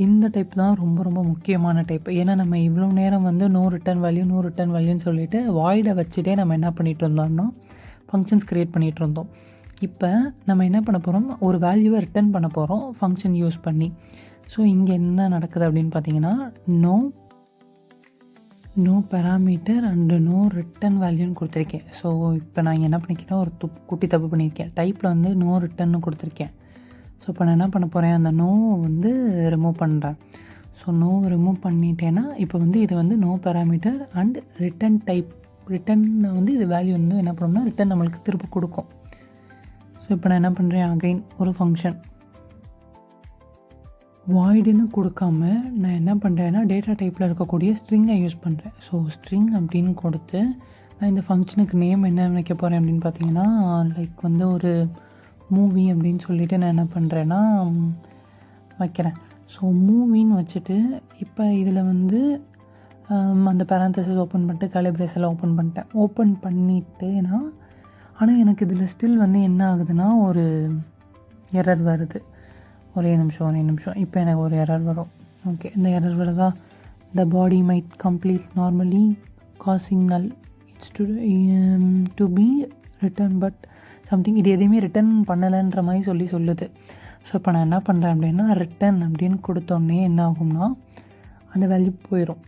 இந்த டைப் தான் ரொம்ப ரொம்ப முக்கியமான டைப். ஏன்னா நம்ம இவ்வளோ நேரம் வந்து no return value no return வேல்யூன்னு சொல்லிட்டு வாய்டை வச்சுட்டே நம்ம என்ன பண்ணிகிட்டு இருந்தோம்னா ஃபங்க்ஷன்ஸ் க்ரியேட் பண்ணிகிட்டு இருந்தோம். இப்போ நம்ம என்ன பண்ண போகிறோம், ஒரு வேல்யூவை ரிட்டர்ன் பண்ண போகிறோம் ஃபங்க்ஷன் யூஸ் பண்ணி. ஸோ இங்கே என்ன நடக்குது அப்படின்னு பார்த்தீங்கன்னா, no parameter and no return வேல்யூன்னு கொடுத்துருக்கேன். ஸோ இப்போ நான் இங்கே என்ன பண்ணிக்கிறேன், ஒரு குட்டி தப்பு பண்ணியிருக்கேன். டைப்பில் வந்து நோ ரிட்டன்னு கொடுத்துருக்கேன். ஸோ இப்போ நான் என்ன பண்ண போகிறேன், அந்த நோ வந்து ரிமூவ் பண்ணுறேன். ஸோ நோ ரிமூவ் பண்ணிட்டேன்னா இப்போ வந்து இது வந்து no parameter and return type. Return வந்து இது வேல்யூ வந்து என்ன பண்ணோம்னா ரிட்டன் நம்மளுக்கு திரும்ப கொடுக்கும். ஸோ இப்போ நான் என்ன பண்ணுறேன், அகைன் ஒரு ஃபங்க்ஷன் வாய்டுன்னு கொடுக்காம நான் என்ன பண்ணுறேன்னா டேட்டா டைப்பில் இருக்கக்கூடிய ஸ்ட்ரிங்கை யூஸ் பண்ணுறேன். ஸோ ஸ்ட்ரிங் அப்படின்னு கொடுத்து நான் இந்த ஃபங்க்ஷனுக்கு நேம் என்ன வைக்க போகிறேன் அப்படின்னு பார்த்தீங்கன்னா, லைக் வந்து ஒரு மூவி அப்படின்னு சொல்லிவிட்டு நான் என்ன பண்ணுறேன்னா வைக்கிறேன். ஸோ மூவின்னு வச்சுட்டு இப்போ இதில் வந்து அந்த பேரந்தசிஸ் ஓப்பன் பண்ணிட்டு கலிப்ரேஸ் எல்லாம் ஓப்பன் பண்ணிட்டேன். ஓப்பன் பண்ணிட்டேன்னா ஆனால் எனக்கு இதில் ஸ்டில் வந்து என்ன ஆகுதுன்னா ஒரு எரர் வருது. ஒரே நிமிஷம். இப்போ எனக்கு ஒரு எரர் வரும். ஓகே, இந்த எரர் வருதா, த பாடி மைட் கம்ப்ளீட் நார்மலி காசிங் நல் it's to be written but something. இது எதையுமே ரிட்டன் பண்ணலைன்ற மாதிரி சொல்லுது. ஸோ இப்போ நான் என்ன பண்ணுறேன் அப்படின்னா ரிட்டன் அப்படின்னு கொடுத்தோன்னே என்ன ஆகும்னா அந்த வேல்யூ போயிடும்,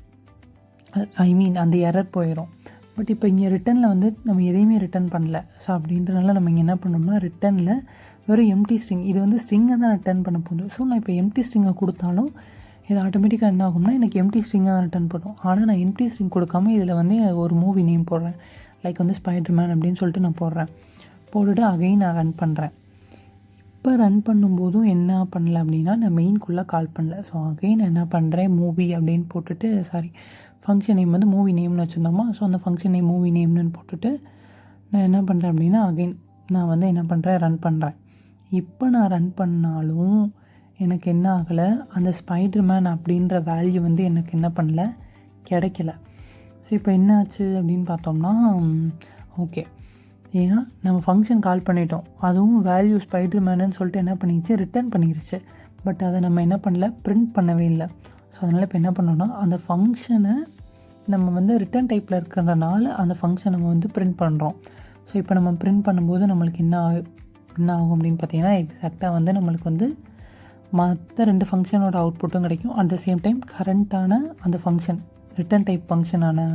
அந்த எரர் போயிடும். பட் இப்போ இங்கே ரிட்டனில் வந்து நம்ம எதையுமே ரிட்டன் பண்ணல. ஸோ அப்படின்றனால நம்ம இங்கே என்ன பண்ணோம்னா ரிட்டனில் வெறும் எம்டி ஸ்ட்ரிங், இது வந்து ஸ்ட்ரிங்கை தான் ரிட்டர்ன் பண்ண போகுது. ஸோ நான் இப்போ எம்டி ஸ்ட்ரிங்கை கொடுத்தாலும் இது ஆட்டோமேட்டிக்காக என்ன ஆகும்னா எனக்கு எம்டி ஸ்ட்ரிங்காக தான் ரிட்டர்ன் பண்ணும். ஆனால் நான் எம்டி ஸ்ட்ரிங் கொடுக்காம இதில் வந்து ஒரு மூவி நேம் போடுறேன். லைக் வந்து ஸ்பைடர்மேன் அப்படின்னு சொல்லிட்டு நான் போட்டுட்டு அகைன் நான் ரன் பண்ணுறேன். இப்போ ரன் பண்ணும்போதும் என்ன பண்ணல அப்படின்னா நான் மெயின்குள்ளே கால் பண்ணல. ஸோ அகைன் நான் என்ன பண்ணுறேன், மூவி அப்படின்னு போட்டுட்டு ஃபங்க்ஷன் நேம் வந்து மூவி நேம்னு வச்சுருந்தோமா. ஸோ அந்த ஃபங்க்ஷன் நேம் மூவி நேம்னு போட்டுட்டு நான் என்ன பண்ணுறேன் அப்படின்னா அகைன் நான் வந்து என்ன பண்ணுறேன், ரன் பண்ணுறேன். இப்போ நான் ரன் பண்ணாலும் எனக்கு என்ன ஆகலை, அந்த ஸ்பைடர்மேன் அப்படின்ற வேல்யூ வந்து எனக்கு என்ன பண்ணல, கிடைக்கல. ஸோ இப்போ என்ன ஆச்சு அப்படின்னு பார்த்தோம்னா, ஓகே, ஏன்னா நம்ம ஃபங்க்ஷன் கால் பண்ணிட்டோம், அதுவும் வேல்யூ ஸ்பைடர்மேனுன்னு சொல்லிட்டு என்ன பண்ணிடுச்சு, ரிட்டர்ன் பண்ணிடுச்சு. பட் அதை நம்ம என்ன பண்ணல, பிரிண்ட் பண்ணவே இல்லை. ஸோ அதனால் இப்போ என்ன பண்ணோம்னா அந்த ஃபங்க்ஷனை நம்ம வந்து ரிட்டன் டைப்பில் இருக்கிறதுனால அந்த ஃபங்க்ஷனை நம்ம வந்து பிரிண்ட் பண்ணுறோம். ஸோ இப்போ நம்ம பிரிண்ட் பண்ணும்போது நம்மளுக்கு என்ன ஆகும் அப்படின்னு பார்த்தீங்கன்னா, எக்ஸாக்டாக வந்து நம்மளுக்கு வந்து மற்ற 2 ஃபங்க்ஷனோட அவுட்புட்டும் கிடைக்கும். அட் த சேம் டைம் கரண்ட்டான அந்த ஃபங்க்ஷன் ரிட்டன் டைப் ஃபங்க்ஷனான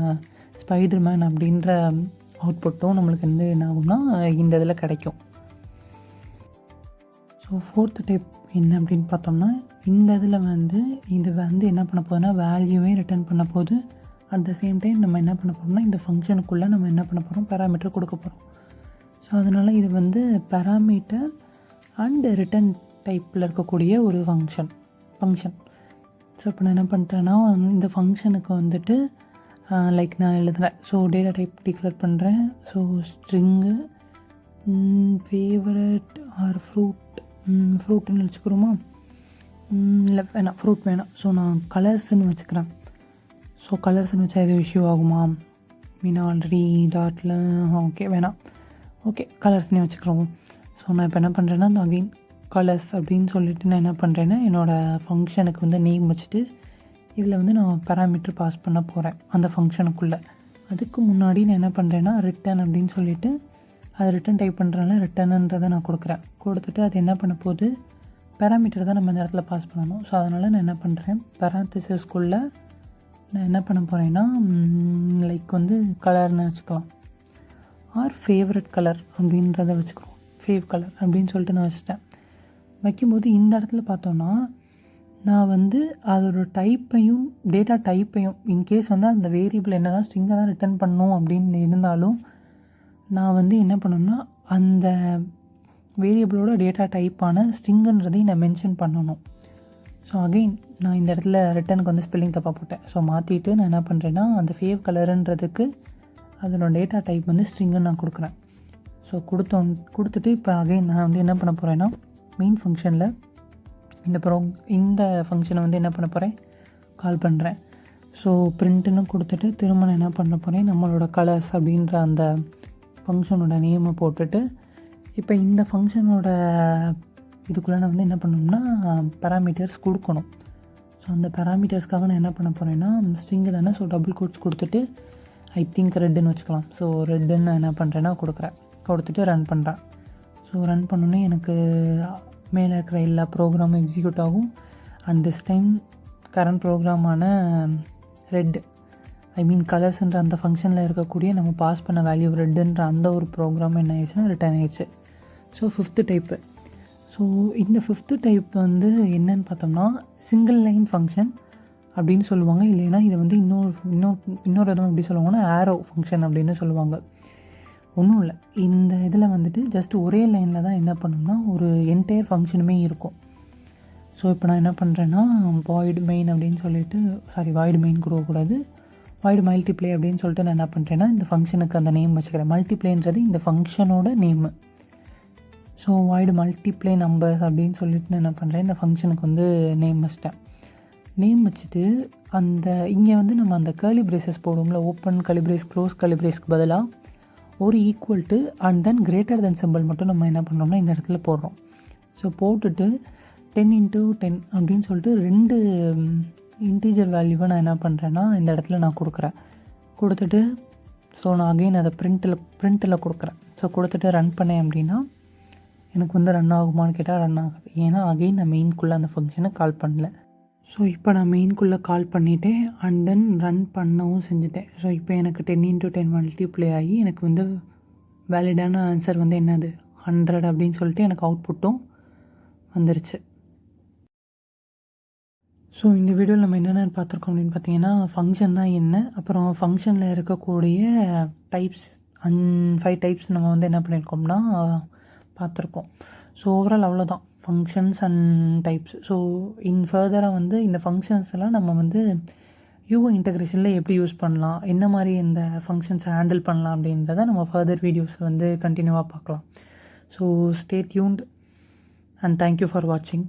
ஸ்பைடர்மேன் அப்படின்ற அவுட்புட்டும் நம்மளுக்கு வந்து என்ன ஆகும்னா இந்த இதில் கிடைக்கும். ஸோ 4th டைப் என்ன அப்படின்னு பார்த்தோம்னா, இந்த இதில் வந்து இது வந்து என்ன பண்ண போகுதுன்னா வேல்யூவே ரிட்டர்ன் பண்ண போகுது. அட் த சேம் டைம் நம்ம என்ன பண்ண போகிறோம்னா இந்த ஃபங்க்ஷனுக்குள்ளே நம்ம என்ன பண்ண போகிறோம், பேராமீட்டர் கொடுக்க போகிறோம். ஸோ அதனால் இது வந்து பேராமீட்டர் அண்ட் ரிட்டன் டைப்பில் இருக்கக்கூடிய ஒரு ஃபங்க்ஷன். ஸோ இப்போ நான் என்ன பண்ணுறேன்னா இந்த ஃபங்க்ஷனுக்கு வந்துட்டு லைக் நான் எழுதுகிறேன். ஸோ டேட்டா டைப் டிக்ளேர் பண்ணுறேன். ஸோ ஸ்ட்ரிங்கு ஃபேவரட் ஆர் ஃப்ரூட்டுன்னு வச்சுக்கிறோமா, இல்லை வேணாம், ஃப்ரூட் வேணாம். ஸோ நான் கலர்ஸ்ன்னு வச்சுக்கிறேன். ஸோ கலர்ஸ்ன்னு வச்சா எதுவும் இஷ்யூ ஆகுமா, மீன் ஆல்ரெடி டாட்டில் ஓகே வேணாம், ஓகே கலர்ஸ்னே வச்சுக்கிறோம். ஸோ நான் இப்போ என்ன பண்ணுறேன்னா அந்த அகெயின் கலர்ஸ் அப்படின்னு சொல்லிட்டு நான் என்ன பண்ணுறேன்னா என்னோடய ஃபங்க்ஷனுக்கு வந்து நேம் வச்சுட்டு இதில் வந்து நான் பேராமீட்டர் பாஸ் பண்ண போகிறேன் அந்த ஃபங்க்ஷனுக்குள்ளே. அதுக்கு முன்னாடி நான் என்ன பண்ணுறேன்னா ரிட்டன் அப்படின்னு சொல்லிவிட்டு அது ரிட்டன் டைப் பண்ணுறதுனால ரிட்டனுன்றதை நான் கொடுத்துட்டு அது என்ன பண்ண போகுது, பேராமீட்டர் தான் நம்ம இந்த இடத்துல பாஸ் பண்ணணும். ஸோ அதனால் நான் என்ன பண்ணுறேன், பேராந்தசிஸ்குள்ளே நான் என்ன பண்ண போகிறேன்னா லைக் வந்து கலர்னு வச்சுக்கலாம், ஆர் ஃபேவரட் கலர் அப்படின்றத வச்சுக்கிறோம். ஃபேவ் கலர் அப்படின்னு சொல்லிட்டு நான் வச்சுட்டேன். வைக்கும்போது இந்த இடத்துல பார்த்தோன்னா நான் வந்து அதோட டைப்பையும் டேட்டா டைப்பையும் இன்கேஸ் வந்து அந்த வேரியபிள் என்ன தான் ஸ்ட்ரிங்கை தான் ரிட்டர்ன் பண்ணணும் அப்படின்னு இருந்தாலும் நான் வந்து என்ன பண்ணணும்னா அந்த வேரியபிளோட டேட்டா டைப்பான ஸ்ட்ரிங்குன்றதையும் நான் மென்ஷன் பண்ணணும். ஸோ அகெயின் நான் இந்த இடத்துல ரிட்டனுக்கு வந்து ஸ்பெல்லிங் தப்பாக போட்டேன். ஸோ மாற்றிட்டு நான் என்ன பண்ணுறேன்னா அந்த ஃபேவ் கலருன்றதுக்கு அதனோட டேட்டா டைப் வந்து ஸ்ட்ரிங்குன்னு நான் கொடுக்குறேன். ஸோ கொடுத்துட்டு இப்போ அகைன் நான் வந்து என்ன பண்ண போகிறேன்னா மெயின் ஃபங்க்ஷனில் இந்த ஃபங்க்ஷனை வந்து என்ன பண்ண போகிறேன், கால் பண்ணுறேன். ஸோ பிரிண்ட்டுன்னு கொடுத்துட்டு திரும்ப நான் என்ன பண்ண போகிறேன், நம்மளோட கலர்ஸ் அப்படின்ற அந்த ஃபங்க்ஷனோட நேமை போட்டுட்டு இப்போ இந்த ஃபங்க்ஷனோட இதுக்குள்ளே நான் வந்து என்ன பண்ணணும்னா பேராமீட்டர்ஸ் கொடுக்கணும். ஸோ அந்த பேராமீட்டர்ஸ்க்காக நான் என்ன பண்ண போகிறேன்னா ஸ்ட்ரிங்கு தானே, ஸோ டபுள் கோட்ஸ் கொடுத்துட்டு ஐ திங்க் ரெட்டுன்னு வச்சுக்கலாம். ஸோ ரெட்டுன்னு நான் என்ன பண்ணுறேன்னா கொடுத்துட்டு ரன் பண்ணுறேன். ஸோ ரன் பண்ணோன்னே எனக்கு மேலே இருக்கிற எல்லா ப்ரோக்ராமும் எக்ஸிக்யூட் ஆகும். அண்ட் திஸ் டைம் கரண்ட் ப்ரோக்ராமான ரெட் கலர்ஸ்ன்ற அந்த ஃபங்க்ஷனில் இருக்கக்கூடிய நம்ம பாஸ் பண்ண வேல்யூ ரெட்டுன்ற அந்த ஒரு ப்ரோக்ராம் என்ன ஆயிடுச்சுன்னா ரிட்டர்ன் ஆயிடுச்சு. So 5th type. ஸோ இந்த 5th டைப் வந்து என்னன்னு பார்த்தோம்னா சிங்கிள் லைன் ஃபங்க்ஷன் அப்படின்னு சொல்லுவாங்க. இல்லைன்னா இதை வந்து இன்னொரு இடம் எப்படி சொல்லுவாங்கன்னா ஆரோ ஃபங்க்ஷன் அப்படின்னு சொல்லுவாங்க. ஒன்றும் இல்லை, இந்த இதில் வந்துட்டு ஜஸ்ட் ஒரே லைனில் தான் என்ன பண்ணோம்னா ஒரு என்டையர் ஃபங்க்ஷனுமே இருக்கும். ஸோ இப்போ நான் என்ன பண்ணுறேன்னா வாய்டு மெயின் அப்படின்னு சொல்லிட்டு வாய்டு மெயின் கொடுக்கக்கூடாது, வாய்டு மல்டிப்ளை அப்படின்னு சொல்லிட்டு நான் என்ன பண்ணுறேன்னா இந்த ஃபங்க்ஷனுக்கு அந்த நேம் வச்சுக்கிறேன். மல்டிப்ளைன்றது இந்த ஃபங்க்ஷனோட name. So void multiply numbers அப்படின்னு சொல்லிட்டு நான் என்ன பண்ணுறேன் இந்த ஃபங்க்ஷனுக்கு வந்து நேம் வச்சிட்டேன். நேம் வச்சுட்டு அந்த இங்கே வந்து நம்ம அந்த கர்லி பிரேசஸ் போடுவோம்ல, open curly brace close curly பிரேஸ்க்கு பதிலாக ஒரு equal to and then greater than simple மட்டும் நம்ம என்ன பண்ணுறோம்னா இந்த இடத்துல போடுறோம். ஸோ போட்டுட்டு 10 × 10 அப்படின்னு சொல்லிட்டு 2 இன்டீஜர் வேல்யூவை நான் என்ன பண்ணுறேன்னா இந்த இடத்துல நான் கொடுத்துட்டு ஸோ நான் அகெயின் அதை பிரிண்ட்டில் கொடுக்குறேன். ஸோ கொடுத்துட்டு ரன் பண்ணேன் அப்படின்னா எனக்கு வந்து ரன் ஆகுமான்னு கேட்டால் ரன் ஆகுது. ஏன்னா அகெயின் நான் மெயின்குள்ளே அந்த ஃபங்க்ஷனை கால் பண்ணல. ஸோ இப்போ நான் மெயின்குள்ளே கால் பண்ணிவிட்டேன் அண்ட் தென் ரன் பண்ணவும் செஞ்சுட்டேன். ஸோ இப்போ எனக்கு 10 × 10 மல்டிப்ளை ஆகி எனக்கு வந்து வேலிடான ஆன்சர் வந்து என்னது 100 அப்படின்னு சொல்லிட்டு எனக்கு அவுட்புட்டும் வந்துருச்சு. ஸோ இந்த வீடியோவில் நம்ம என்னென்ன பார்த்துருக்கோம் அப்படின்னு பார்த்தீங்கன்னா ஃபங்க்ஷன் தான் என்ன, அப்புறம் ஃபங்க்ஷனில் இருக்கக்கூடிய டைப்ஸ் 5 டைப்ஸ் நம்ம வந்து என்ன பண்ணியிருக்கோம்னா பார்த்துருக்கோம். ஸோ ஓவரால் அவ்வளோதான் ஃபங்க்ஷன்ஸ் அண்ட் டைப்ஸ். ஸோ ஃபர்தராக வந்து இந்த ஃபங்க்ஷன்ஸ் எல்லாம் நம்ம வந்து யூஐ இன்டெகிரேஷனில் எப்படி யூஸ் பண்ணலாம், என்ன மாதிரி இந்த ஃபங்க்ஷன்ஸை ஹேண்டில் பண்ணலாம் அப்படின்றத நம்ம ஃபர்தர் வீடியோஸ் வந்து கண்டினியூவாக பார்க்கலாம். So stay tuned and thank you for வாட்சிங்.